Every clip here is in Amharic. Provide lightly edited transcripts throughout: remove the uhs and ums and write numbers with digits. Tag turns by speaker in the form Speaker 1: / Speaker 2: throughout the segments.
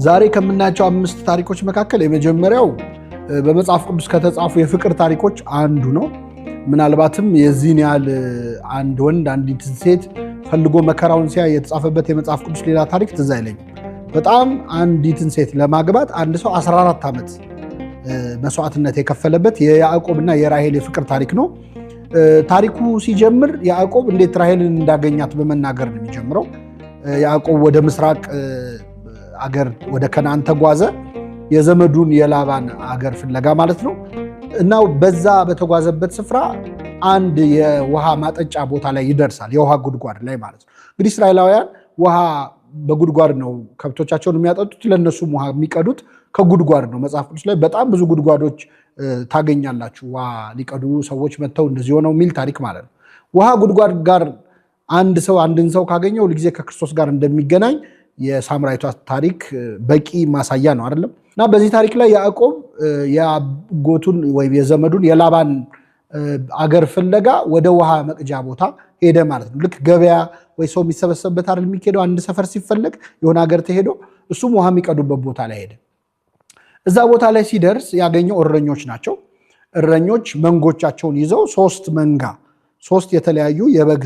Speaker 1: ዛሬ ከምናያቸው 5 ታሪኮች መካከል የመጀመሪያው በመጽሐፍ ቅዱስ ከተጻፉ የፍቅር ታሪኮች አንዱ ነው። ምናልባትም የዚህን ያህል አንድ ወንድ አንዲት ሴት ፈልጎ መከራውን ሲያይ የተጻፈበት የመጽሐፍ ቅዱስ ሌላ ታሪክ ትዝ አይለኝም። በጣም አንዲትን ሴት ለማግባት አንድ ሰው 14 ዓመት መስዋዕትነት የከፈለበት የያዕቆብና የራሔል የፍቅር ታሪክ ነው። ታሪኩ ሲጀምር ያዕቆብ እንዴት ራሔልን እንዳገኛት በመናገር ነው የሚጀምረው። ያዕቆብ ወደ ምስራቅ አገር ወደ ከነዓን ተጓዘ፣ የዘመዱን የላባን አገር ፍለጋ ማለት ነው። እና በዛ በተጓዘበት ስፍራ አንድ የውሃ ማጠጫ ቦታ ላይ ይደርሳል፣ የውሃ ጉድጓድ ላይ ማለት ነው። እንግዲህ እስራኤላውያን ውሃ በጉድጓድ ነው ከብቶቻቸውን የሚያጠጡት፣ ለነሱም ውሃ የሚቀዱት ከጉድጓድ ነው። መጽሐፍ ቅዱስ ላይ በጣም ብዙ ጉድጓዶች ታገኛላችሁ። ውሃ ሊቀዱ ሰዎች መጥተው እንደዚህ ሆነው የሚል ታሪክ ማለት ነው። ውሃ ጉድጓድ ጋር አንድን ሰው ካገኘው ሁልጊዜ ከክርስቶስ ጋር እንደሚገናኝ የሳምራዊቷ ታሪክ በቂ ማሳያ ነው አይደለም? እና በዚህ ታሪክ ላይ ያዕቆብ የአጎቱን ወይም የዘመዱን የላባን አገር ፍለጋ ወደ ውሃ መቅጃ ቦታ ሄደ ማለት ነው። ልክ ገበያ ወይ ሰው የሚሰበሰብበት አይደል የሚሄደው? አንድ ሰፈር ሲፈለግ የሆነ ሀገር ተሄዶ እሱም ውሃ የሚቀዱበት ቦታ ላይ ሄደ። እዛ ቦታ ላይ ሲደርስ ያገኘው እረኞች ናቸው። እረኞች መንጎቻቸውን ይዘው ሶስት የተለያዩ የበግ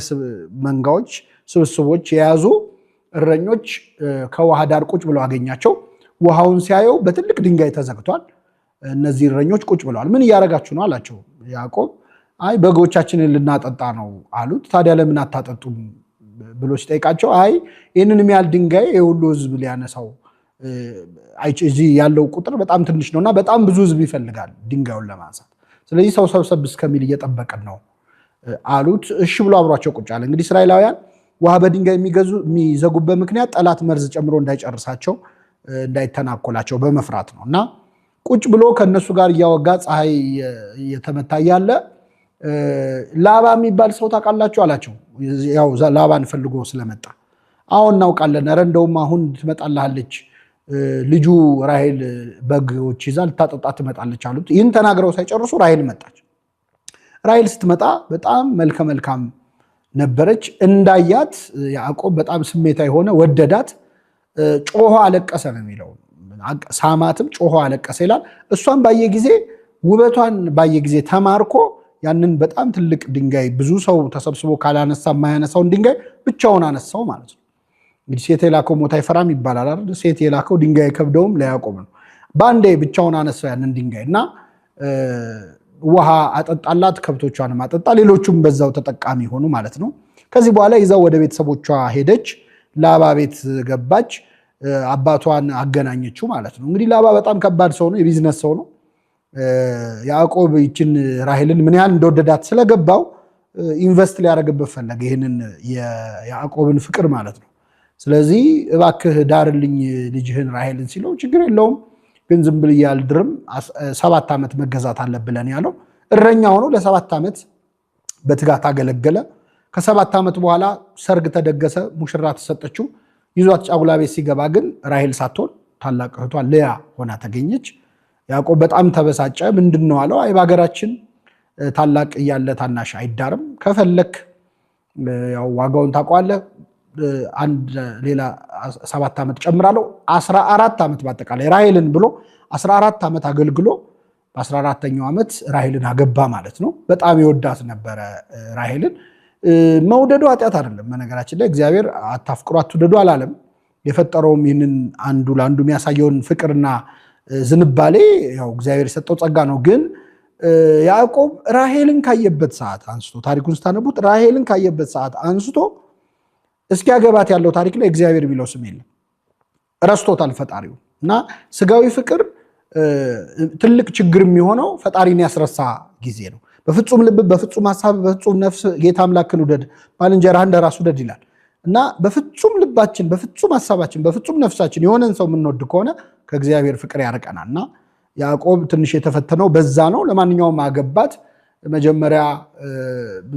Speaker 1: መንጋዎች ስብስቦች የያዙ እረኞች ከውሃ ዳር ቁጭ ብለው አገኛቸው። ውሃውን ሲያየው በትልቅ ድንጋይ ተዘግቷል። እነዚህ እረኞች ቁጭ ብለዋል። ምን እያደረጋችሁ ነው አላቸው ያዕቆብ። አይ በጎቻችንን ልናጠጣ ነው አሉት። ታዲያ ለምን አታጠጡም ብሎ ሲጠይቃቸው አይ ይህንን የሚያህል ድንጋይ የሁሉ ሕዝብ ሊያነሳው እዚህ ያለው ቁጥር በጣም ትንሽ ነውና በጣም ብዙ ሕዝብ ይፈልጋል ድንጋዩን ለማንሳት፣ ስለዚህ ሰው ሰብሰብ እስከሚል እየጠበቅን ነው አሉት። እሺ ብሎ አብሯቸው ቁጭ አለ። እንግዲህ እስራኤላውያን ውሃ በድንጋይ የሚዘጉበት ምክንያት ጠላት መርዝ ጨምሮ እንዳይጨርሳቸው እንዳይተናኮላቸው በመፍራት ነው። እና ቁጭ ብሎ ከነሱ ጋር እያወጋ ፀሐይ እየተመታ ያለ ላባ የሚባል ሰው ታውቃላችሁ አላቸው። ያው ላባን ፈልጎ ስለመጣ አሁን እናውቃለን፣ ኧረ እንደውም አሁን ትመጣልሃለች፣ ልጁ ራሔል በጎች ይዛ ልታጠጣ ትመጣለች አሉት። ይህን ተናግረው ሳይጨርሱ ራሔል መጣች። ራሔል ስትመጣ በጣም መልከ መልካም ነበረች። እንዳያት ያዕቆብ በጣም ስሜታዊ ሆነ፣ ወደዳት፣ ጮሆ አለቀሰ ነው የሚለው። ሳማትም ጮሆ አለቀሰ ይላል። እሷን ውበቷን ባየ ጊዜ ተማርኮ ያንን በጣም ትልቅ ድንጋይ ብዙ ሰው ተሰብስቦ ካላነሳ የማያነሳውን ድንጋይ ብቻውን አነሳው ማለት ነው። እንግዲህ ሴት የላከው ሞት አይፈራም ይባላል አይደል? ሴት የላከው ድንጋይ ከብደውም ለያዕቆብ ነው። በአንዴ ብቻውን አነሳው ያንን ድንጋይ እና ውሃ አጠጣላት፣ ከብቶቿንም አጠጣ፣ ሌሎቹም በዛው ተጠቃሚ ሆኑ ማለት ነው። ከዚህ በኋላ ይዛው ወደ ቤተሰቦቿ ሄደች። ላባ ቤት ገባች፣ አባቷን አገናኘችው ማለት ነው። እንግዲህ ላባ በጣም ከባድ ሰው ነው፣ የቢዝነስ ሰው ነው። ያዕቆብ ይችን ራሔልን ምን ያህል እንደወደዳት ስለገባው ኢንቨስት ሊያደርግበት ፈለገ፣ ይህንን የያዕቆብን ፍቅር ማለት ነው። ስለዚህ እባክህ ዳርልኝ ልጅህን ራሔልን ሲለው ችግር የለውም ግን ዝም ብዬ አልድርም፣ 7 ዓመት መገዛት አለብለን ያለው። እረኛ ሆኖ ለ7 ዓመት በትጋት አገለገለ። ከ7 ዓመት በኋላ ሰርግ ተደገሰ፣ ሙሽራ ተሰጠችው። ይዟት ጫጉላ ቤት ሲገባ ግን ራሔል ሳትሆን ታላቅ እህቷ ልያ ሆና ተገኘች። ያዕቆብ በጣም ተበሳጨ። ምንድን ነው አለው። አይ በሀገራችን ታላቅ እያለ ታናሽ አይዳርም፣ ከፈለክ ያው ዋጋውን ታውቀዋለህ፣ አንድ ሌላ 7 ዓመት ጨምራለሁ፣ 14 ዓመት በአጠቃላይ ራሔልን ብሎ 14 ዓመት አገልግሎ በ14ኛው ዓመት ራሔልን አገባ ማለት ነው። በጣም ይወዳት ነበረ ራሔልን። መውደዱ ኃጢአት አይደለም። በነገራችን ላይ እግዚአብሔር አታፍቅሩ አትውደዱ አላለም። የፈጠረውም ይህንን አንዱ ለአንዱ የሚያሳየውን ፍቅርና ዝንባሌ ያው እግዚአብሔር የሰጠው ጸጋ ነው። ግን ያዕቆብ ራሔልን ካየበት ሰዓት አንስቶ ታሪኩን ስታነቡት ራሔልን ካየበት ሰዓት አንስቶ እስኪያገባት ያለው ታሪክ ላይ እግዚአብሔር ቢለው ስም የለም። ረስቶታል ፈጣሪው። እና ስጋዊ ፍቅር ትልቅ ችግር የሚሆነው ፈጣሪን ያስረሳ ጊዜ ነው። በፍጹም ልብ፣ በፍጹም ሀሳብ፣ በፍጹም ነፍስ ጌታ አምላክን ውደድ ባልንጀራህን እንደ ራስህ ውደድ ይላል። እና በፍጹም ልባችን፣ በፍጹም ሀሳባችን፣ በፍጹም ነፍሳችን የሆነን ሰው የምንወድ ከሆነ ከእግዚአብሔር ፍቅር ያርቀናል። እና ያዕቆብ ትንሽ የተፈተነው በዛ ነው። ለማንኛውም አገባት። መጀመሪያ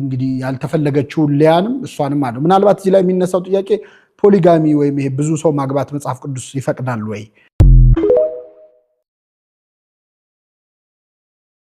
Speaker 1: እንግዲህ ያልተፈለገችውን ልያንም እሷንም አለው። ምናልባት እዚህ ላይ የሚነሳው ጥያቄ ፖሊጋሚ ወይም ይሄ ብዙ ሰው ማግባት መጽሐፍ ቅዱስ ይፈቅዳል ወይ?